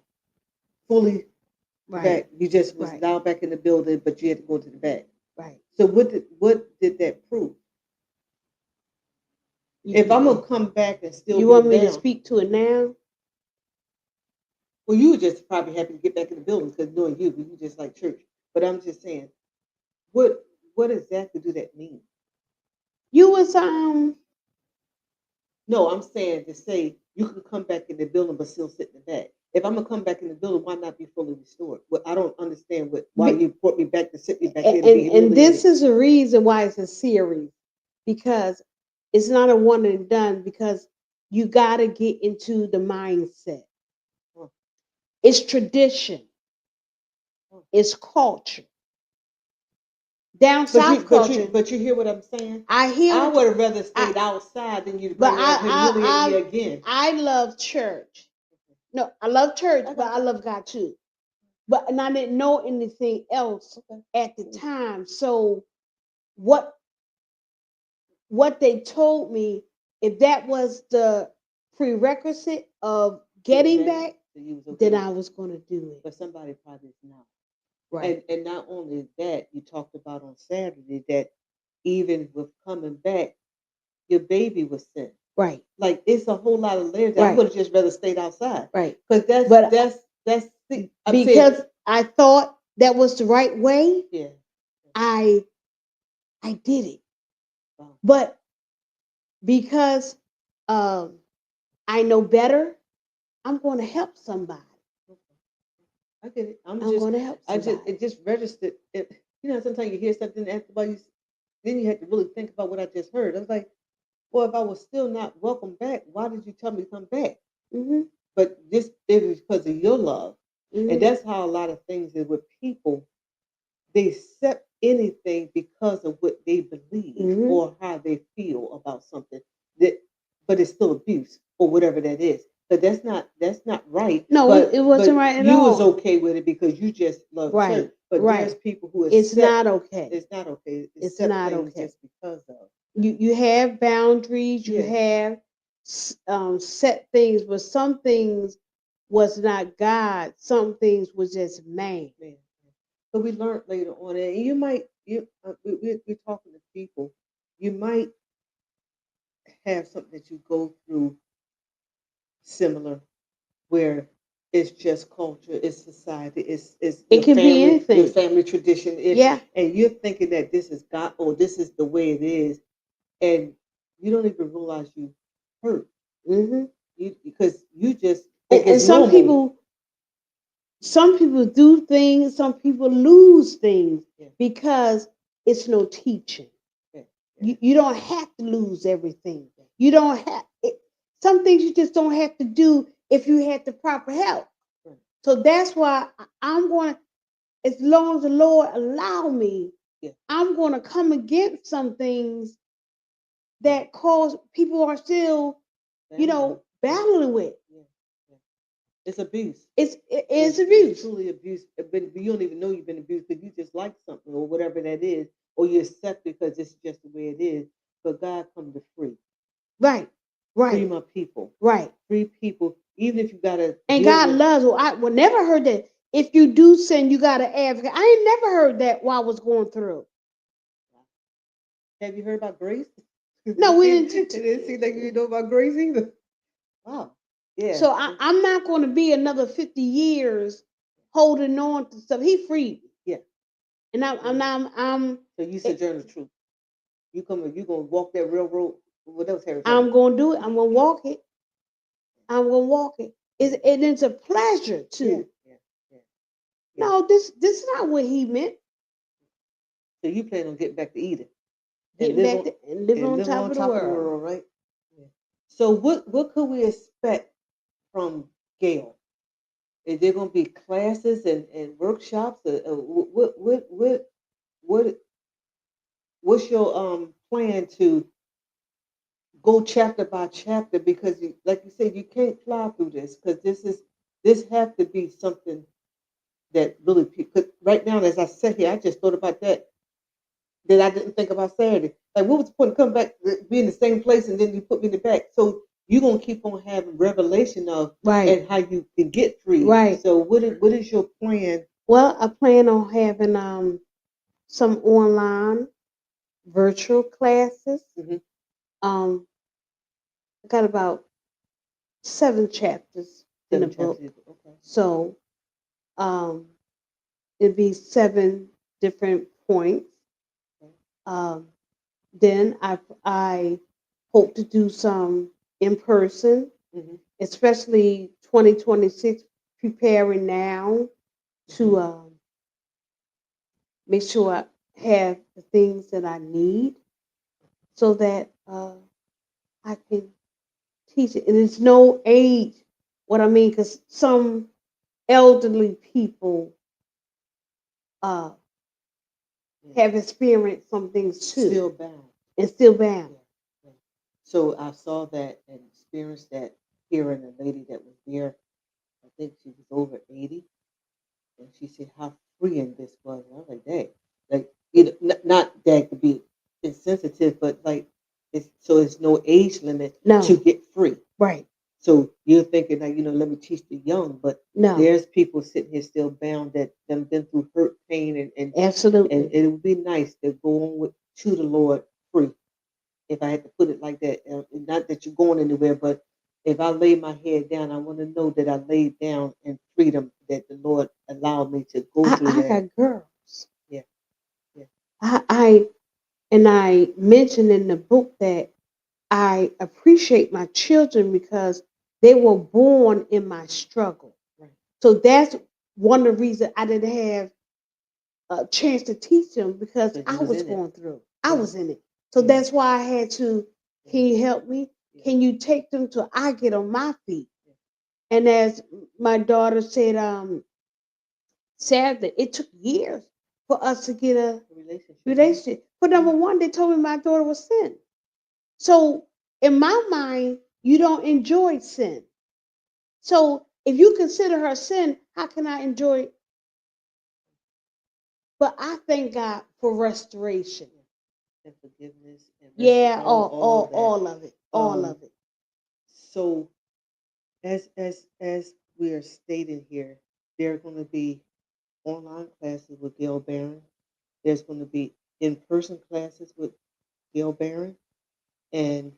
fully Right, back. You just was right, allowed back in the building, but you had to go to the back. right. So what did that prove? If I'm You, gonna come back and still you be want me to down, speak to it now? well, you were just probably happy to get back in the building because knowing you just like church. But I'm just saying, what what exactly do that mean? You was No, I'm saying to say you can come back in the building but still sit in the back. If I'm gonna come back in the building, why not be fully restored? Well, I don't understand why be- you brought me back to sit me back there to be and this humiliated. is the reason why it's a series, because it's not a one and done, because you got to get into the mindset. Oh, It's tradition, oh. it's culture. Down But you, south but you, culture, but you hear what I'm saying? I hear I what would have rather I, stayed outside than you to but bring around humiliate me again. I love church. No, I love church, I but got I love God too. But and I didn't know anything else okay. at the time. So what what they told me, if that was the prerequisite of Getting getting back, back, so you was okay then with I it. was going to do it. But somebody probably is not. Right, And not only that, you talked about on Saturday that even with coming back, your baby was sent. right, Like it's a whole lot of layers. I right, would have just rather stayed outside right. because But I'm saying because I thought that was the right way, yeah. I I did it. Wow. But because um, I know better, I'm going to help somebody. Okay. I get it. I'm going to help somebody. It just registered. Sometimes you hear something after about you, then you have to really think about what I just heard. I was like, well, if I was still not welcome back, why did you tell me to come back? Hmm. But this it was because of your love, and Hmm. that's how a lot of things is with people. They accept anything because of what they believe Hmm. or how they feel about something. That, but it's still abuse or whatever that is. But that's not right. No, it wasn't But right at you was all. okay with it because you just love church. Right, But there's right. people who It's accept not okay. it's not okay. It's Accept not things okay. just because of You have boundaries. You yeah. have set things, but some things was not God. Some things was just man. Man. So we learned later on, and you might we're talking to people. You might have something that you go through similar, where It's just culture, it's society, it's It can be your anything. family tradition. Yeah. And you're thinking that this is God or this is the way it is, and you don't even realize you hurt. Hmm. Because you just think And it's normal. some people do things, some people lose things Yeah, because it's no teaching. yeah, You don't have to lose everything. You don't have it, some things you just don't have to do if you had the proper help. right, So that's why I'm going to, as long as the Lord allow me, yeah, I'm going to come against some things yeah. that cause people are still, Family. battling with. Yeah, yeah. It's abuse. It's It's abuse. truly abuse. But you don't even know you've been abused because you just like something or whatever that is, or you accept it because it's just the way it is. But God come to free. Right, Free right, my people. right. Free people. Even if you gotta And deal God with loves. Well, I well, never heard that. If you do sin, you got to advocate. I ain't never heard that while I was going through. have you heard about grace? No, we It didn't. didn't seem like you know about grace either. Wow. Yeah. So I'm not going to be another 50 years holding on to stuff. He freed me, Yeah. and So you sojourn the truth. You gonna walk that railroad. What else, Harry? I'm going to do it. I'm going to walk it. I'm going to walk it. It's a pleasure Yeah. too. Yeah. Yeah. Yeah. No, this is not what he meant. So you plan on getting back to Eden and Getting back to and living on live top on of the top of the world. world, right? Yeah. So what could we expect from Gail? Is there going to be classes and workshops? What what's your plan to go chapter by chapter? Because like you said, you can't fly through this because this have to be something that really because right now as I sit here, I just thought about that I didn't think about Saturday. Like, what was the point of coming back, be in the same place, and then you put me in the back? So you're gonna keep on having revelation of Right, and how you can get free. right. So what is your plan? Well, I plan on having some online virtual classes. Mhm. Um, I got about 7 chapters in the 7 chapters. book, Okay. so um, it'd be 7 different points. Okay. Um, then I hope to do some in person, Mhm. especially 2026. Preparing now to Mhm. make sure I have the things that I need so that I can teach it. And it's no age. What I mean, because some elderly people uh, Yeah. have experienced some things too Still bound. and still bound. Yeah. Yeah. So I saw that and experienced that hearing a lady that was there. I think she was over 80. And she said how freeing this was. And I was like, dang, like not that to be insensitive, but like it's no age limit No, to get free. right. So you're thinking like let me teach the young, but No, there's people sitting here still bound that them been through hurt, pain, and absolutely. it would be nice to go on to the Lord free. If I had to put it like that, not that you're going anywhere, but if I lay my head down, I want to know that I laid down in freedom, that the Lord allowed me to go through I that. got girls. Yeah, yeah, I and I mentioned in the book that I appreciate my children because they were born in my struggle. right. So that's one of the reasons I didn't have a chance to teach them because Because I you was was in it. going through. I Yeah, was in it. So yeah, that's why I had to, yeah, can you help me? yeah, Can you take them till I get on my feet? yeah. And as my daughter said, Saturday, it took years for us to get a A relationship, right? relationship. But number one, they told me my daughter was sin. So in my mind, you don't enjoy sin. So if you consider her sin, how can I enjoy it? But I thank God for restoration. And forgiveness and rest, Yeah, all of that. all of it. All Um, of it. so as we are stating here, there are going to be online classes with Gail Barron. There's going to be in-person classes with Gail Barron, and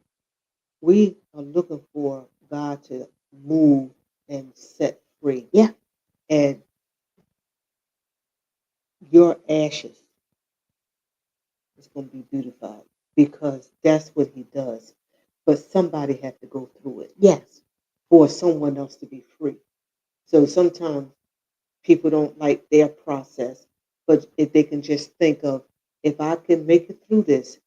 we are looking for God to move and set free. Yeah. And your ashes is going to be beautified because that's what he does. But somebody had to go through it Yes. for someone else to be free. So sometimes people don't like their process, but if they can just think of, if I can make it through this,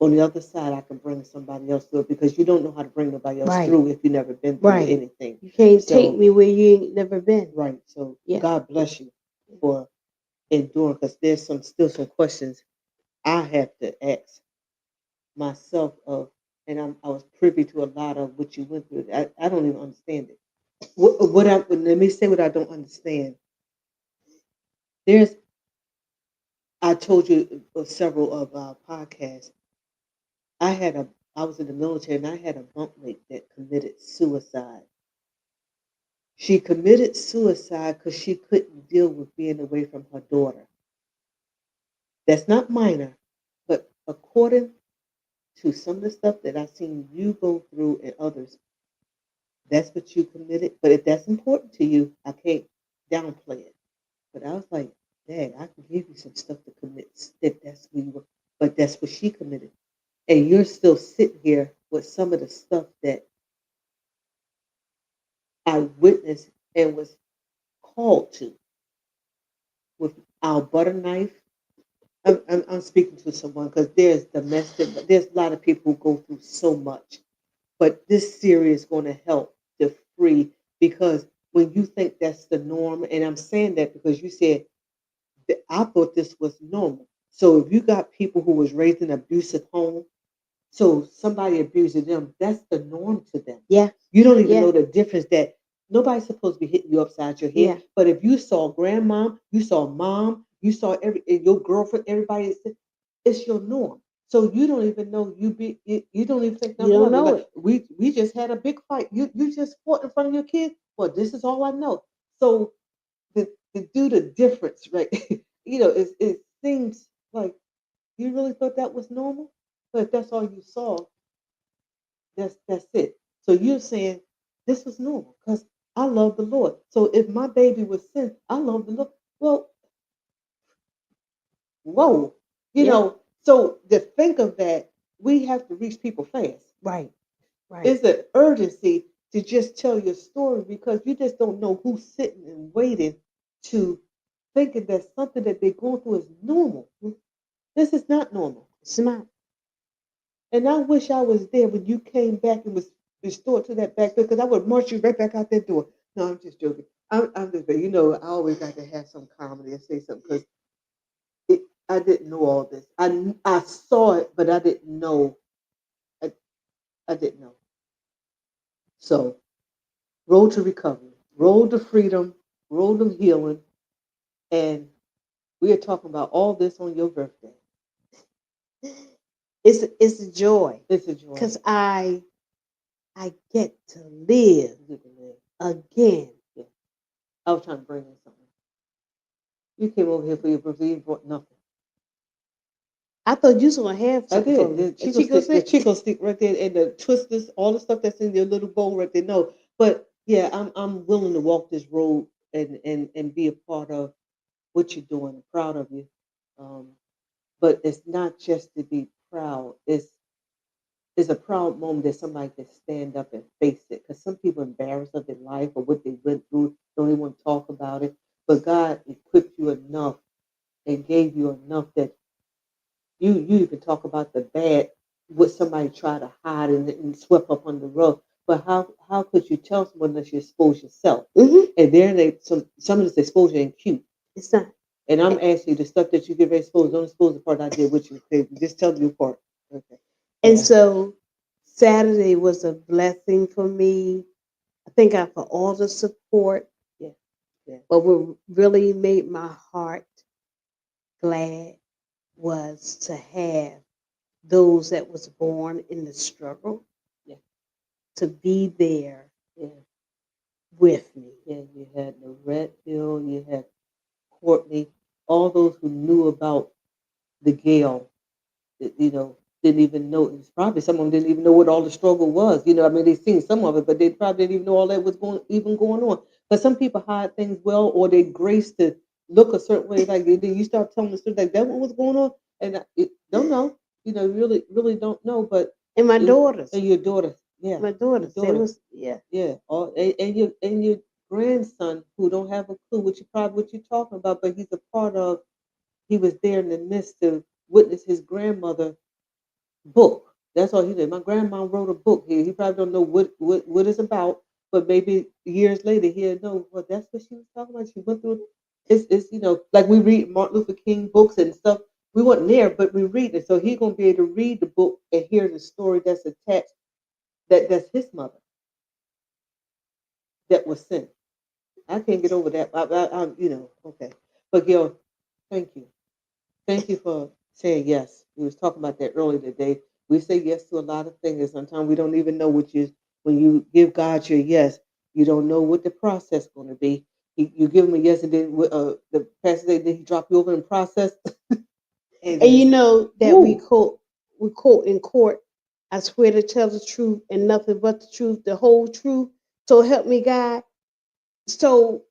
on the other side, I can bring somebody else through it because you don't know how to bring nobody else Right. through if you've never been through Right. anything. You can't take So, me where you ain't never been. right. So Yeah. God bless you for enduring because there's still some questions I have to ask myself of, and I was privy to a lot of what you went through. I don't even understand it. Let me say what I don't understand. There's I told you several of our podcasts. I had a I was in the military and I had a bunkmate that committed suicide. She committed suicide because she couldn't deal with being away from her daughter. That's not minor, but according to some of the stuff that I've seen you go through and others, that's what you committed. But if that's important to you, I can't downplay it. But I was like, Dad, I can give you some stuff to commit if that's what you were. But that's what she committed. And you're still sitting here with some of the stuff that I witnessed and was called to with our butter knife. I'm speaking to someone because there's domestic, but there's a lot of people who go through so much. But this series is going to help to free because when you think that's the norm, and I'm saying that because you said that I thought this was normal. So if you got people who was raised in an abusive home, so somebody abusing them, that's the norm to them. Yeah. You don't even Yeah. know the difference that nobody's supposed to be hitting you upside your head. Yeah. But if you saw grandmom, you saw mom, you saw your girlfriend, everybody, it's your norm. So you don't even know you don't even think You nothing don't of it. know Like it. we just had a big fight. You just fought in front of your kids. Well, this is all I know. So to do the difference, right? It seems like you really thought that was normal, but that's all you saw. That's it. So you're saying this was normal because I love the Lord. So if my baby was sin, I love the Lord. Well, whoa, Yeah. So to think of that, we have to reach people fast. Right. Right. It's an urgency to just tell your story because you just don't know who's sitting and waiting to thinking that something that they're going through is normal. This is not normal. It's not. And I wish I was there when you came back and was restored to that back door because I would march you right back out that door. No, I'm just joking. I'm just, I always got to have some comedy and say something because I didn't know all this. I saw it, but I didn't know. I, I didn't know. So, road to recovery, road to freedom, road to healing. And we are talking about all this on your birthday. It's a joy It's a joy. because I get to live You can live. again. Yeah. I was trying to bring in something. You came over here for your birthday, you brought nothing. I thought you was gonna have I something for did. me. The Chico stick right there, and the twisters, all the stuff that's in your little bowl right there. No, but yeah, I'm willing to walk this road and be a part of what you're doing. I'm proud of you. Um, but it's not just to be proud. It's a proud moment that somebody can stand up and face it. Because some people embarrassed of their life or what they went through, don't even want to talk about it. But God equipped you enough and gave you enough that you even talk about the bad what somebody tried to hide and swept up on the rug. But how could you tell someone unless you expose yourself? Mm-hmm. And then some of this exposure ain't cute. It's not. And I'm asking you the stuff that you get ready to expose. Don't expose the part I did with you. Okay? Just tell me your part. Okay. And Yeah. so Saturday was a blessing for me. I thank God for all the support. Yeah. Yeah. But what really made my heart glad was to have those that was born in the struggle Yeah. to be there Yeah. with me. Yeah. You had Lorette Hill. You had Courtney. All those who knew about the Gail. Didn't even know. It's probably some of them didn't even know what all the struggle was. I mean, they seen some of it, but they probably didn't even know all that was going on. Because some people hide things well, or they grace to look a certain way. Like then you start telling the story like that. What was going on? And don't know. Really, really don't know. But And my it, daughters, and your daughter, yeah, my your daughters, they daughter, was yeah. yeah, and your grandson who don't have a clue what you're talking about, but he's a part of. He was there in the midst to witness his grandmother book. That's all he did. My grandma wrote a book here. He probably don't know what it's about, but maybe years later he'll know. Well, that's what she was talking about. She went through. It's like we read Martin Luther King books and stuff. We weren't there, but we read it. So he's gonna be able to read the book and hear the story that's attached. That's his mother that was sent. I can't get over that. Okay. But Gil, thank you. Thank you for saying yes. We was talking about that earlier today. We say yes to a lot of things, and sometimes we don't even know when you give God your yes, you don't know what the process is going to be. You give him a yes, and then the pastor said, then he drop you over in process. And And you then, know that woo, we quote in court, I swear to tell the truth and nothing but the truth, the whole truth. So help me God. So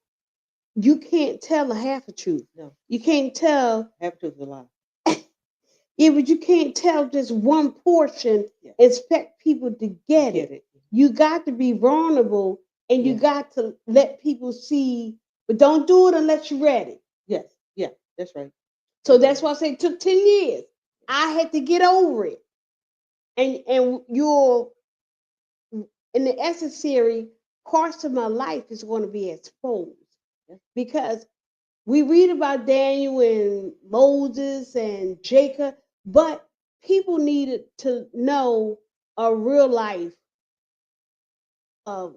you can't tell a half a truth. no, You can't tell, half truth is a lie. yeah, but you can't tell just one portion, Yeah, expect people to get get it. it. You got to be vulnerable and you Yeah, got to let people see, but don't do it unless you're ready. yes, yeah, that's right. So that's why I say it took 10 years. I had to get over it. And you're in the essence series, parts of my life is going to be exposed Yeah. because we read about Daniel and Moses and Jacob, but people needed to know a real life of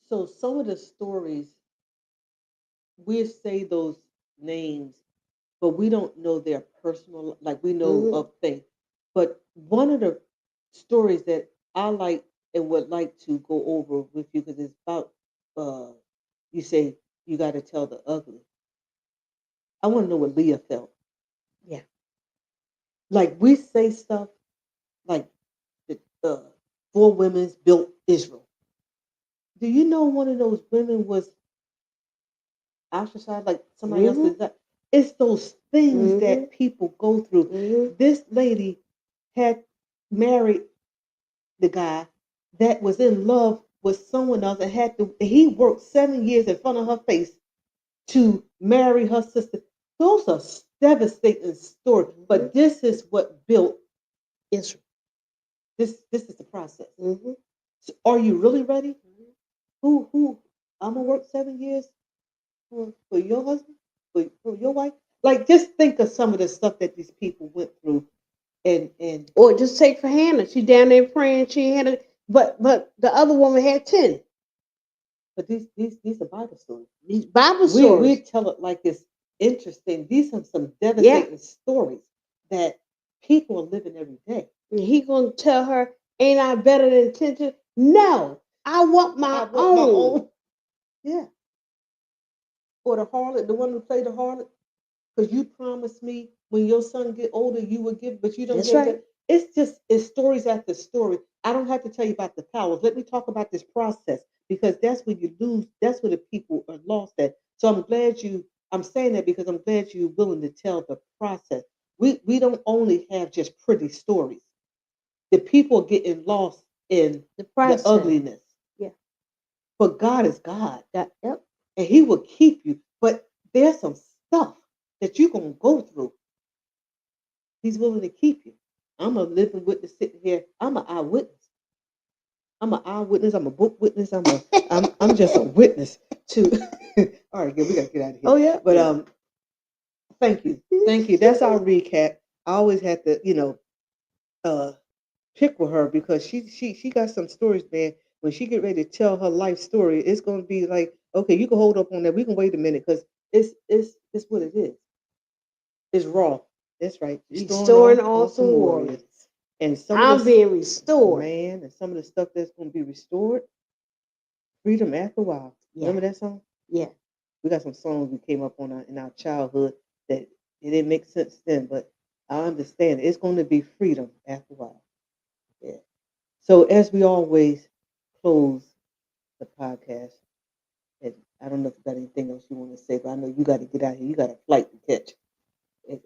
So some of the stories we say those names, but we don't know their personal, like we know mhm, of faith. But one of the stories that I like and would like to go over with you, because it's about, uh, you say you got to tell the ugly. I want to know what Leah felt. yeah. Like we say stuff like the four women's built Israel. Do you know one of those women was ostracized like somebody else Mhm, is that? It's those things mhm, that people go through. mhm. This lady had married the guy that was in love with someone else and he worked 7 years in front of her face to marry her sister. Those are devastating stories. Mhm. But this is what built Israel. this is the process. Mhm. So are you really ready? Who I'm gonna work 7 years for your husband, for your wife. Like just think of some of the stuff that these people went through, and Or just take for Hannah. She down there praying. She had a, but the other woman had 10. but these are Bible stories. These Bible We stories. tell it like it's interesting. These are some Yeah. devastating stories that people are living every day. And he gonna tell her, ain't I better than Tinta? No, I want I my want my own. own. Yeah. Or the harlot, the one who played the harlot, because you promised me when your son get older you would give, but you don't That's give right. that. It's stories after story. I don't have to tell you about the powers. Let me talk about this process because that's where you lose. That's where the people are lost at. So I'm glad you. I'm saying that because I'm glad you're willing to tell the process. We don't only have just pretty stories. The people are getting lost in The the process. ugliness. Yeah. But God is God, Yep. and He will keep you. But there's some stuff that you're gonna go through. He's willing to keep you. I'm a living witness sitting here. I'm an eyewitness. I'm an eyewitness. I'm a book witness. I'm just a witness to. All right, good. We gotta get out of here. Oh yeah. But thank you, thank you. That's our recap. I always had to, uh, pick with her because she got some stories, man. When she get ready to tell her life story, it's gonna be like, okay, you can hold up on that. We can wait a minute because it's what it is. It's raw. That's right. Restoring Restoring all awesome awesome warriors. warriors. And some of I'm this being restored. man and some of the stuff that's gonna be restored, freedom after a while. Yeah. Remember that song? Yeah. We got some songs we came up on in our childhood that it didn't make sense then, but I understand it's going to be freedom after a while. Yeah. So as we always close the podcast, and I don't know if you got anything else you want to say, but I know you got to get out here. You got a flight to catch. And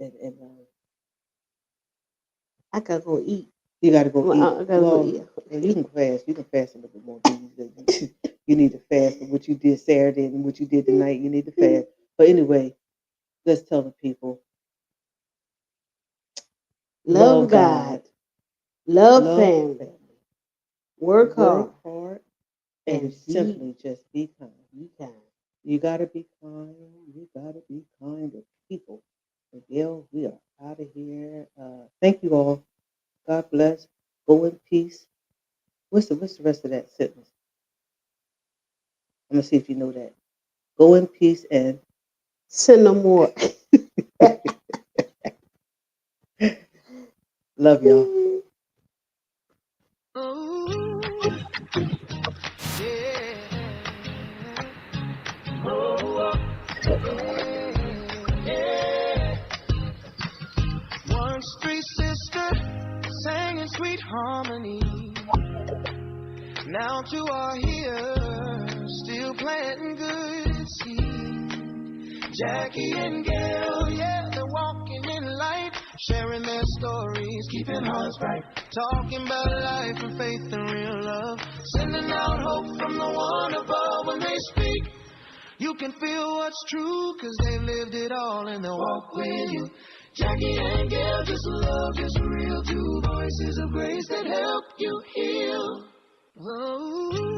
I gotta go eat. you got to go Well, eat. I gotta go eat. You can fast. You can fast a little bit more. You need to fast for what you did Saturday and what you did tonight. You need to fast. But anyway, let's tell the people. Love God. Love family. Work hard. And And simply just be kind. be kind. You gotta be kind. You gotta be kind to people. And Gail, we are out of here. Thank you all. God bless. Go in peace. What's the rest of that sentence? I'm gonna see if you know that. Go in peace and Sin no more. love y'all. Ooh, yeah. Oh, yeah. Once three sisters sang in sweet harmony. Now two are here, still planting good seed. Jackie and Gail, yeah, they're walking in light, sharing their stories, keeping hearts bright, talking about life and faith and real love, sending out hope from the one above. When they speak, you can feel what's true, 'cause they've lived it all and they'll walk with you. Jackie and Gail, just love, just real, two voices of grace that help you heal. Whoa.